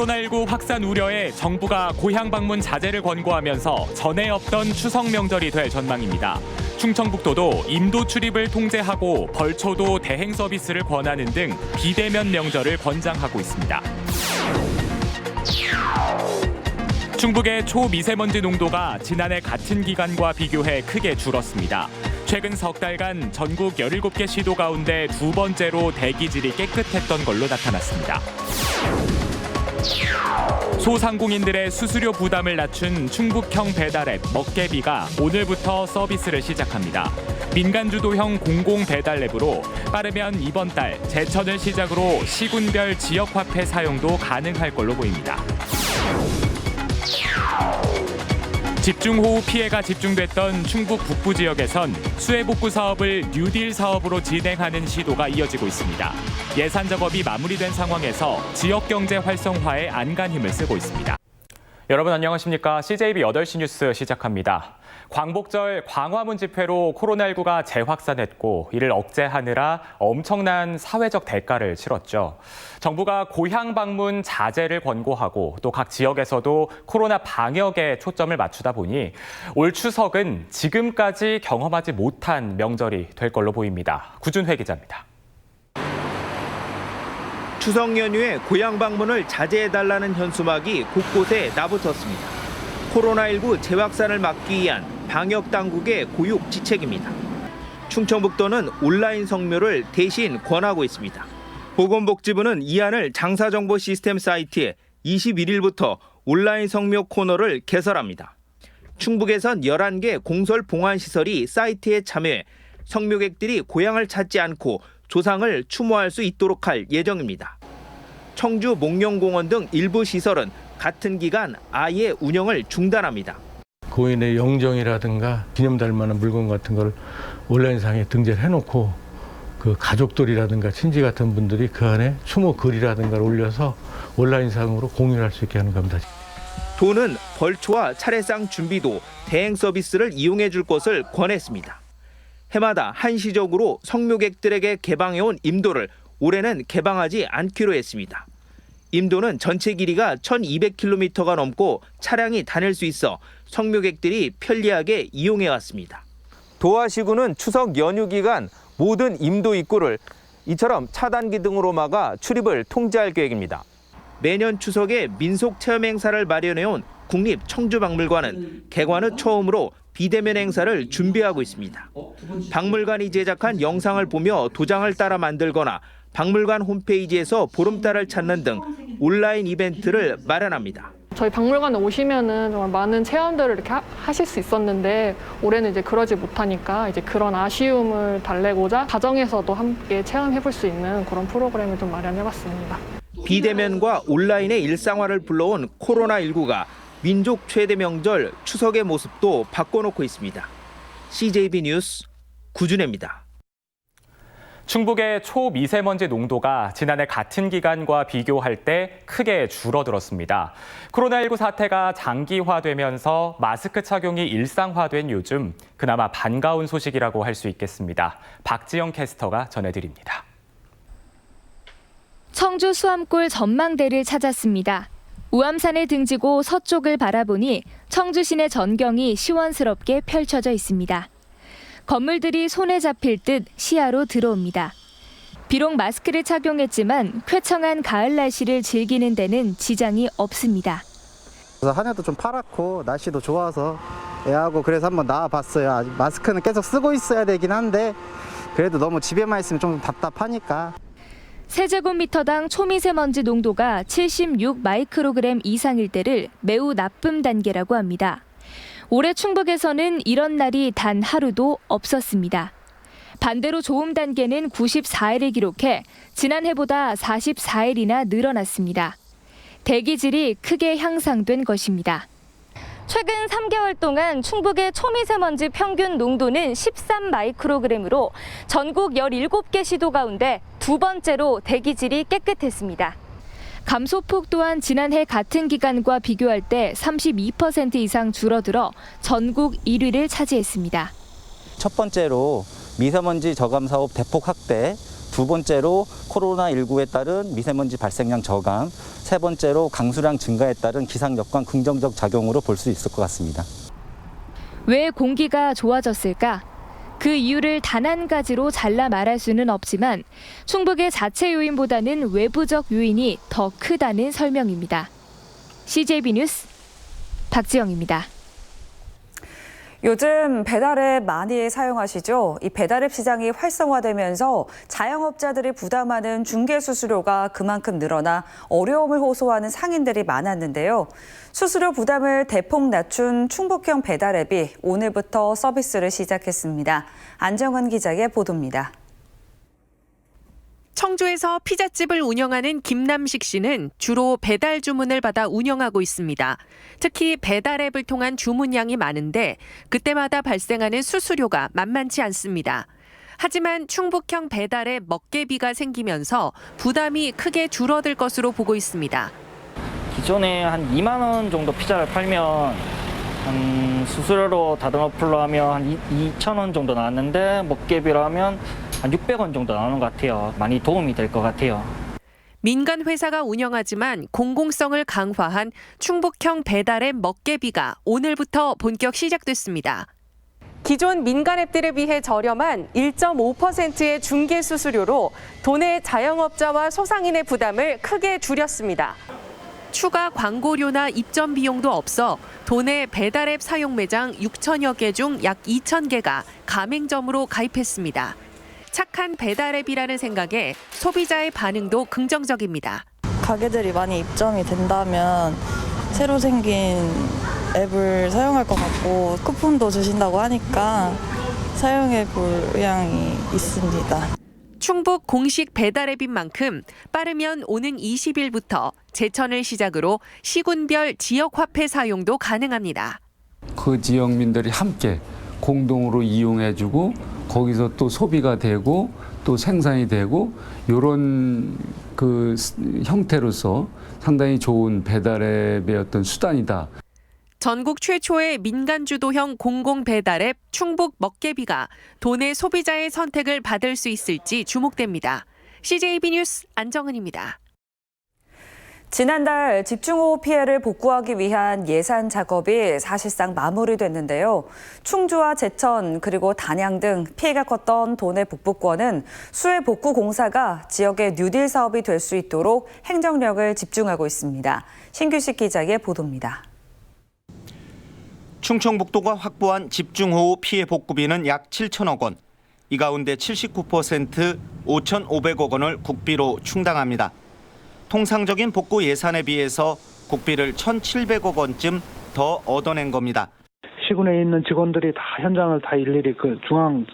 코로나19 확산 우려에 정부가 고향 방문 자제를 권고하면서 전에 없던 추석 명절이 될 전망입니다. 충청북도도 임도 출입을 통제하고 벌초도 대행 서비스를 권하는 등 비대면 명절을 권장하고 있습니다. 충북의 초미세먼지 농도가 지난해 같은 기간과 비교해 크게 줄었습니다. 최근 석 달간 전국 17개 시도 가운데 두 번째로 대기질이 깨끗했던 걸로 나타났습니다. 소상공인들의 수수료 부담을 낮춘 충북형 배달앱 먹개비가 오늘부터 서비스를 시작합니다. 민간주도형 공공 배달앱으로 빠르면 이번 달 제천을 시작으로 시군별 지역화폐 사용도 가능할 걸로 보입니다. 집중호우 피해가 집중됐던 충북 북부 지역에선 수해복구 사업을 뉴딜 사업으로 진행하는 시도가 이어지고 있습니다. 예산 작업이 마무리된 상황에서 지역 경제 활성화에 안간 힘을 쓰고 있습니다. 여러분 안녕하십니까? CJB 8시 뉴스 시작합니다. 광복절 광화문 집회로 코로나19가 재확산했고 이를 억제하느라 엄청난 사회적 대가를 치렀죠. 정부가 고향 방문 자제를 권고하고 또 각 지역에서도 코로나 방역에 초점을 맞추다 보니 올 추석은 지금까지 경험하지 못한 명절이 될 걸로 보입니다. 구준회 기자입니다. 추석 연휴에 고향 방문을 자제해달라는 현수막이 곳곳에 나붙었습니다. 코로나19 재확산을 막기 위한 방역 당국의 고육지책입니다. 충청북도는 온라인 성묘를 대신 권하고 있습니다. 보건복지부는 이 안을 장사정보 시스템 사이트에 21일부터 온라인 성묘 코너를 개설합니다. 충북에선 11개 공설 봉안시설이 사이트에 참여해 성묘객들이 고향을 찾지 않고 조상을 추모할 수 있도록 할 예정입니다. 청주 목련공원 등 일부 시설은 같은 기간 아예 운영을 중단합니다. 고인의 영정이라든가 기념달 만한 물건 같은 걸 온라인상에 등재를 해놓고 그 가족들이라든가 친지 같은 분들이 그 안에 추모 글이라든가 올려서 온라인상으로 공유를 할 수 있게 하는 겁니다. 도는 벌초와 차례상 준비도 대행 서비스를 이용해 줄 것을 권했습니다. 해마다 한시적으로 성묘객들에게 개방해온 임도를 올해는 개방하지 않기로 했습니다. 임도는 전체 길이가 1200km가 넘고 차량이 다닐 수 있어 성묘객들이 편리하게 이용해왔습니다. 도와 시군은 추석 연휴 기간 모든 임도 입구를 이처럼 차단기 등으로 막아 출입을 통제할 계획입니다. 매년 추석에 민속 체험 행사를 마련해온 국립청주박물관은 개관 후 처음으로 비대면 행사를 준비하고 있습니다. 박물관이 제작한 영상을 보며 도장을 따라 만들거나 박물관 홈페이지에서 보름달을 찾는 등 온라인 이벤트를 마련합니다. 저희 박물관에 오시면은 정말 많은 체험들을 이렇게 하실 수 있었는데 올해는 이제 그러지 못하니까 이제 그런 아쉬움을 달래고자 가정에서도 함께 체험해 볼 수 있는 그런 프로그램을 좀 마련해 봤습니다. 비대면과 온라인의 일상화를 불러온 코로나19가 민족 최대 명절 추석의 모습도 바꿔놓고 있습니다. CJB 뉴스 구준혜입니다. 충북의 초미세먼지 농도가 지난해 같은 기간과 비교할 때 크게 줄어들었습니다. 코로나19 사태가 장기화되면서 마스크 착용이 일상화된 요즘 그나마 반가운 소식이라고 할 수 있겠습니다. 박지영 캐스터가 전해드립니다. 청주 수암골 전망대를 찾았습니다. 우암산에 등지고 서쪽을 바라보니 청주 시내 전경이 시원스럽게 펼쳐져 있습니다. 건물들이 손에 잡힐 듯 시야로 들어옵니다. 비록 마스크를 착용했지만 쾌청한 가을 날씨를 즐기는 데는 지장이 없습니다. 하늘도 좀 파랗고 날씨도 좋아서 애하고 그래서 한번 나와봤어요. 아직 마스크는 계속 쓰고 있어야 되긴 한데 그래도 너무 집에만 있으면 좀 답답하니까. 세제곱미터당 초미세먼지 농도가 76 마이크로그램 이상일 때를 매우 나쁨 단계라고 합니다. 올해 충북에서는 이런 날이 단 하루도 없었습니다. 반대로 좋음 단계는 94일을 기록해 지난해보다 44일이나 늘어났습니다. 대기질이 크게 향상된 것입니다. 최근 3개월 동안 충북의 초미세먼지 평균 농도는 13 마이크로그램으로 전국 17개 시도 가운데 두 번째로 대기질이 깨끗했습니다. 감소폭 또한 지난해 같은 기간과 비교할 때 32% 이상 줄어들어 전국 1위를 차지했습니다. 첫 번째로 미세먼지 저감 사업 대폭 확대, 두 번째로 코로나19에 따른 미세먼지 발생량 저감, 세 번째로 강수량 증가에 따른 기상 여건 긍정적 작용으로 볼 수 있을 것 같습니다. 왜 공기가 좋아졌을까? 그 이유를 단 한 가지로 잘라 말할 수는 없지만 충북의 자체 요인보다는 외부적 요인이 더 크다는 설명입니다. CJB 뉴스 박지영입니다. 요즘 배달앱 많이 사용하시죠? 이 배달앱 시장이 활성화되면서 자영업자들이 부담하는 중개 수수료가 그만큼 늘어나 어려움을 호소하는 상인들이 많았는데요. 수수료 부담을 대폭 낮춘 충북형 배달앱이 오늘부터 서비스를 시작했습니다. 안정은 기자의 보도입니다. 청주에서 피자집을 운영하는 김남식 씨는 주로 배달 주문을 받아 운영하고 있습니다. 특히 배달앱을 통한 주문량이 많은데 그때마다 발생하는 수수료가 만만치 않습니다. 하지만 충북형 배달앱 먹개비가 생기면서 부담이 크게 줄어들 것으로 보고 있습니다. 기존에 한 2만 원 정도 피자를 팔면 한 수수료로 다른 어플로 하면 한 2천 원 정도 나왔는데 먹개비로 하면 한 600원 정도 나오는 것 같아요. 많이 도움이 될 것 같아요. 민간 회사가 운영하지만 공공성을 강화한 충북형 배달앱 먹개비가 오늘부터 본격 시작됐습니다. 기존 민간 앱들에 비해 저렴한 1.5%의 중개 수수료로 도내 자영업자와 소상인의 부담을 크게 줄였습니다. 추가 광고료나 입점 비용도 없어 도내 배달앱 사용 매장 6천여 개 중 약 2천 개가 가맹점으로 가입했습니다. 착한 배달앱이라는 생각에 소비자의 반응도 긍정적입니다. 가게들이 많이 입점이 된다면 새로 생긴 앱을 사용할 것 같고 쿠폰도 주신다고 하니까 사용해 볼 의향이 있습니다. 충북 공식 배달앱인 만큼 빠르면 오는 20일부터 제천을 시작으로 시군별 지역화폐 사용도 가능합니다. 그 지역민들이 함께 공동으로 이용해주고 거기서 또 소비가 되고 또 생산이 되고 이런 그 형태로서 상당히 좋은 배달앱의 어떤 수단이다. 전국 최초의 민간 주도형 공공 배달앱 충북 먹개비가 도내 소비자의 선택을 받을 수 있을지 주목됩니다. CJB 뉴스 안정은입니다. 지난달 집중호우 피해를 복구하기 위한 예산 작업이 사실상 마무리됐는데요. 충주와 제천 그리고 단양 등 피해가 컸던 도내 북부권은 수해 복구 공사가 지역의 뉴딜 사업이 될 수 있도록 행정력을 집중하고 있습니다. 신규식 기자의 보도입니다. 충청북도가 확보한 집중호우 피해 복구비는 약 7천억 원. 이 가운데 79% 5,500억 원을 국비로 충당합니다. 통상적인 복구 예산에 비해서 국비를 1,700억 원쯤 더 얻어낸 겁니다. 시군에 있는 직원들이 다 현장을 다 일일이 그 중앙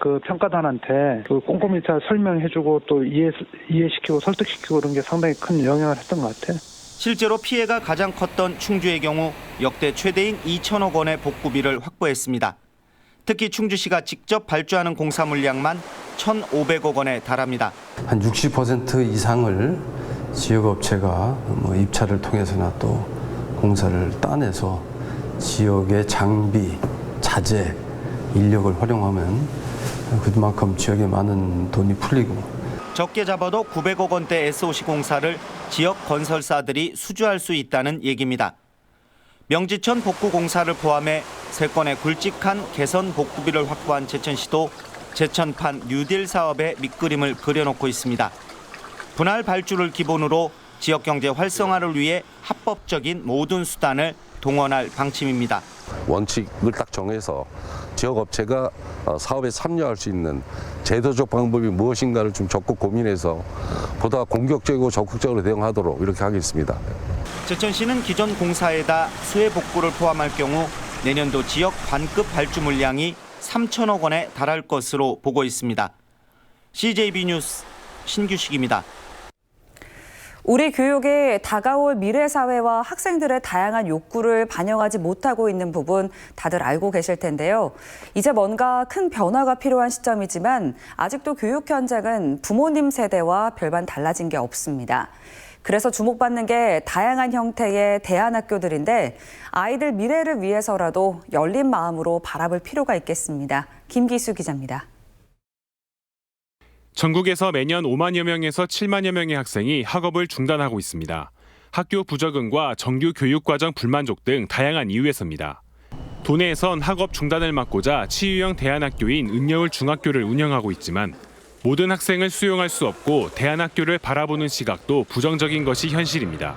그 평가단한테 그 꼼꼼히 잘 설명해주고 또 이해시키고 설득시키고 그런 게 상당히 큰 영향을 했던 것 같아요. 실제로 피해가 가장 컸던 충주의 경우 역대 최대인 2천억 원의 복구비를 확보했습니다. 특히 충주시가 직접 발주하는 공사 물량만 1,500억 원에 달합니다. 한 60% 이상을 지역업체가 입찰을 통해서나 또 공사를 따내서 지역의 장비, 자재, 인력을 활용하면 그만큼 지역에 많은 돈이 풀리고 적게 잡아도 900억 원대 SOC 공사를 지역 건설사들이 수주할 수 있다는 얘기입니다. 명지천 복구 공사를 포함해 3건의 굵직한 개선 복구비를 확보한 제천시도 제천판 뉴딜 사업의 밑그림을 그려놓고 있습니다. 분할 발주를 기본으로 지역 경제 활성화를 위해 합법적인 모든 수단을 동원할 방침입니다. 원칙을 딱 정해서 지역업체가 사업에 참여할 수 있는 제도적 방법이 무엇인가를 좀 적극 고민해서 보다 공격적이고 적극적으로 대응하도록 이렇게 하겠습니다. 제천시는 기존 공사에다 수해 복구를 포함할 경우 내년도 지역 관급 발주 물량이 3천억 원에 달할 것으로 보고 있습니다. CJB 뉴스 신규식입니다. 우리 교육이 다가올 미래 사회와 학생들의 다양한 욕구를 반영하지 못하고 있는 부분 다들 알고 계실 텐데요. 이제 뭔가 큰 변화가 필요한 시점이지만 아직도 교육 현장은 부모님 세대와 별반 달라진 게 없습니다. 그래서 주목받는 게 다양한 형태의 대안학교들인데 아이들 미래를 위해서라도 열린 마음으로 바라볼 필요가 있겠습니다. 김기수 기자입니다. 전국에서 매년 5만여 명에서 7만여 명의 학생이 학업을 중단하고 있습니다. 학교 부적응과 정규 교육과정 불만족 등 다양한 이유에서입니다. 도내에선 학업 중단을 막고자 치유형 대안학교인 은여울 중학교를 운영하고 있지만 모든 학생을 수용할 수 없고 대안학교를 바라보는 시각도 부정적인 것이 현실입니다.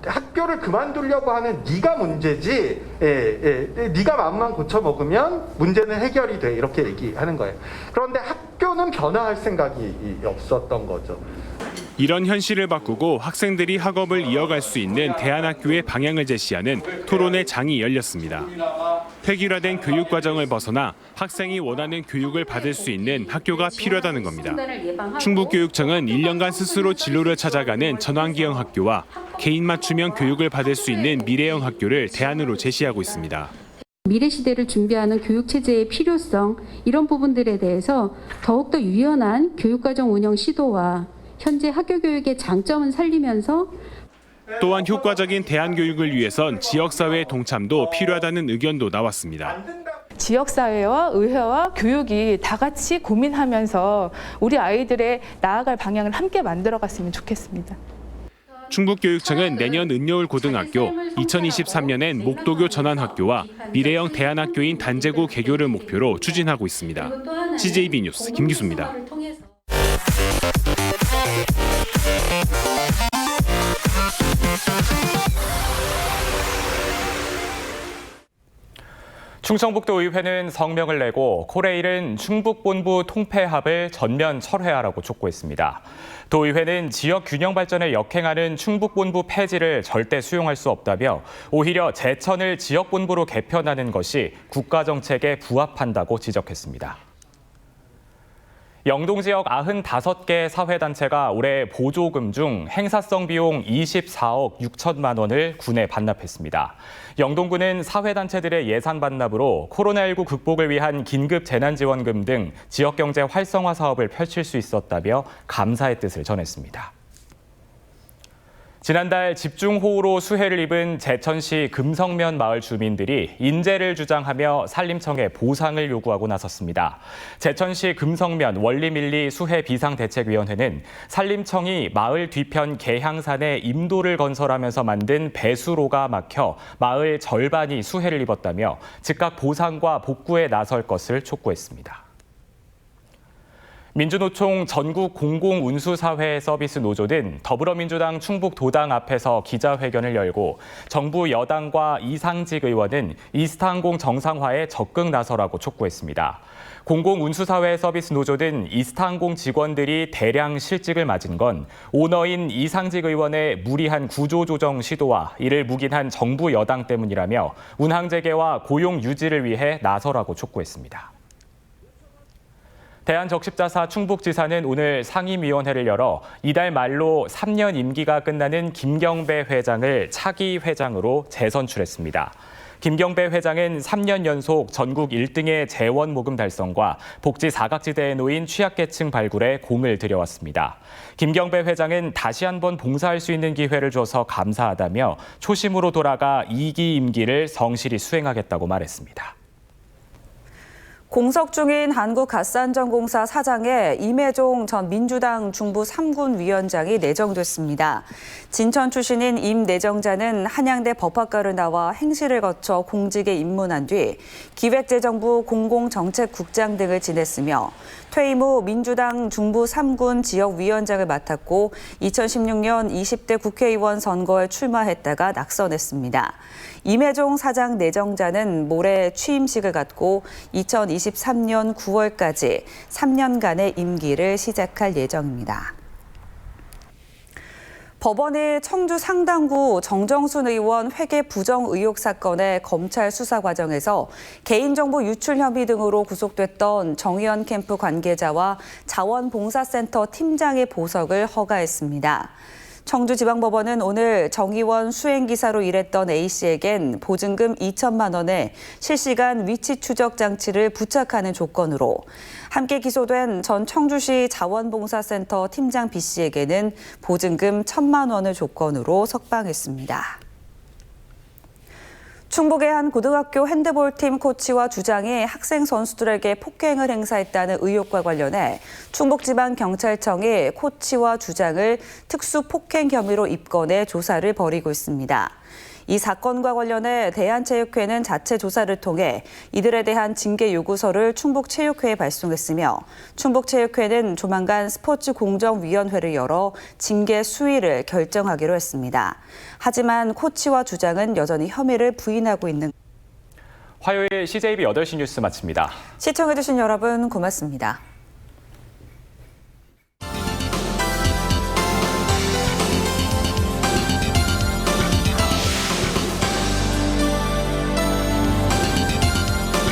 학교를 그만두려고 하는 네가 문제지, 네가 마음만 고쳐 먹으면 문제는 해결이 돼, 이렇게 얘기하는 거예요. 그런데 학교는 변화할 생각이 없었던 거죠. 이런 현실을 바꾸고 학생들이 학업을 이어갈 수 있는 대안학교의 방향을 제시하는 토론회 장이 열렸습니다. 획일화된 교육과정을 벗어나 학생이 원하는 교육을 받을 수 있는 학교가 필요하다는 겁니다. 충북교육청은 1년간 스스로 진로를 찾아가는 전환기형 학교와 개인 맞춤형 교육을 받을 수 있는 미래형 학교를 대안으로 제시하고 있습니다. 미래 시대를 준비하는 교육체제의 필요성, 이런 부분들에 대해서 더욱더 유연한 교육과정 운영 시도와 현재 학교 교육의 장점은 살리면서 또한 효과적인 대안교육을 위해선 지역사회의 동참도 필요하다는 의견도 나왔습니다. 지역사회와 의회와 교육이 다 같이 고민하면서 우리 아이들의 나아갈 방향을 함께 만들어갔으면 좋겠습니다. 충북교육청은 내년 은여울 고등학교, 2023년엔 목도교 전환학교와 미래형 대안학교인 단제고 개교를 목표로 추진하고 있습니다. CJB 뉴스 김기수입니다. 충청북도의회는 성명을 내고 코레일은 충북본부 통폐합을 전면 철회하라고 촉구했습니다. 도의회는 지역 균형 발전에 역행하는 충북본부 폐지를 절대 수용할 수 없다며 오히려 제천을 지역본부로 개편하는 것이 국가정책에 부합한다고 지적했습니다. 영동 지역 95개 사회단체가 올해 보조금 중 행사성 비용 24억 6천만 원을 군에 반납했습니다. 영동군은 사회단체들의 예산 반납으로 코로나19 극복을 위한 긴급 재난지원금 등 지역경제 활성화 사업을 펼칠 수 있었다며 감사의 뜻을 전했습니다. 지난달 집중호우로 수해를 입은 제천시 금성면 마을 주민들이 인재를 주장하며 산림청에 보상을 요구하고 나섰습니다. 제천시 금성면 원리밀리 수해 비상대책위원회는 산림청이 마을 뒤편 계향산에 임도를 건설하면서 만든 배수로가 막혀 마을 절반이 수해를 입었다며 즉각 보상과 복구에 나설 것을 촉구했습니다. 민주노총 전국 공공운수사회 서비스 노조는 더불어민주당 충북도당 앞에서 기자회견을 열고 정부 여당과 이상직 의원은 이스타항공 정상화에 적극 나서라고 촉구했습니다. 공공운수사회 서비스 노조는 이스타항공 직원들이 대량 실직을 맞은 건 오너인 이상직 의원의 무리한 구조조정 시도와 이를 묵인한 정부 여당 때문이라며 운항 재개와 고용 유지를 위해 나서라고 촉구했습니다. 대한적십자사 충북지사는 오늘 상임위원회를 열어 이달 말로 3년 임기가 끝나는 김경배 회장을 차기 회장으로 재선출했습니다. 김경배 회장은 3년 연속 전국 1등의 재원 모금 달성과 복지 사각지대에 놓인 취약계층 발굴에 공을 들여왔습니다. 김경배 회장은 다시 한번 봉사할 수 있는 기회를 줘서 감사하다며 초심으로 돌아가 2기 임기를 성실히 수행하겠다고 말했습니다. 공석 중인 한국가스안전공사 사장에 임혜종 전 민주당 중부 3군 위원장이 내정됐습니다. 진천 출신인 임 내정자는 한양대 법학과를 나와 행시를 거쳐 공직에 입문한 뒤 기획재정부 공공정책국장 등을 지냈으며 퇴임 후 민주당 중부 3군 지역위원장을 맡았고 2016년 20대 국회의원 선거에 출마했다가 낙선했습니다. 임혜종 사장 내정자는 모레 취임식을 갖고 2023년 9월까지 3년간의 임기를 시작할 예정입니다. 법원이 청주 상당구 정정순 의원 회계 부정 의혹 사건의 검찰 수사 과정에서 개인정보 유출 혐의 등으로 구속됐던 정의원 캠프 관계자와 자원봉사센터 팀장의 보석을 허가했습니다. 청주지방법원은 오늘 정의원 수행기사로 일했던 A씨에겐 보증금 2천만 원에 실시간 위치 추적 장치를 부착하는 조건으로 함께 기소된 전 청주시 자원봉사센터 팀장 B씨에게는 보증금 1,000만 원을 조건으로 석방했습니다. 충북의 한 고등학교 핸드볼팀 코치와 주장이 학생 선수들에게 폭행을 행사했다는 의혹과 관련해 충북지방경찰청이 코치와 주장을 특수폭행 혐의로 입건해 조사를 벌이고 있습니다. 이 사건과 관련해 대한체육회는 자체 조사를 통해 이들에 대한 징계 요구서를 충북체육회에 발송했으며 충북체육회는 조만간 스포츠공정위원회를 열어 징계 수위를 결정하기로 했습니다. 하지만 코치와 주장은 여전히 혐의를 부인하고 있는. 화요일 CJB 8시 뉴스 마칩니다. 시청해주신 여러분 고맙습니다.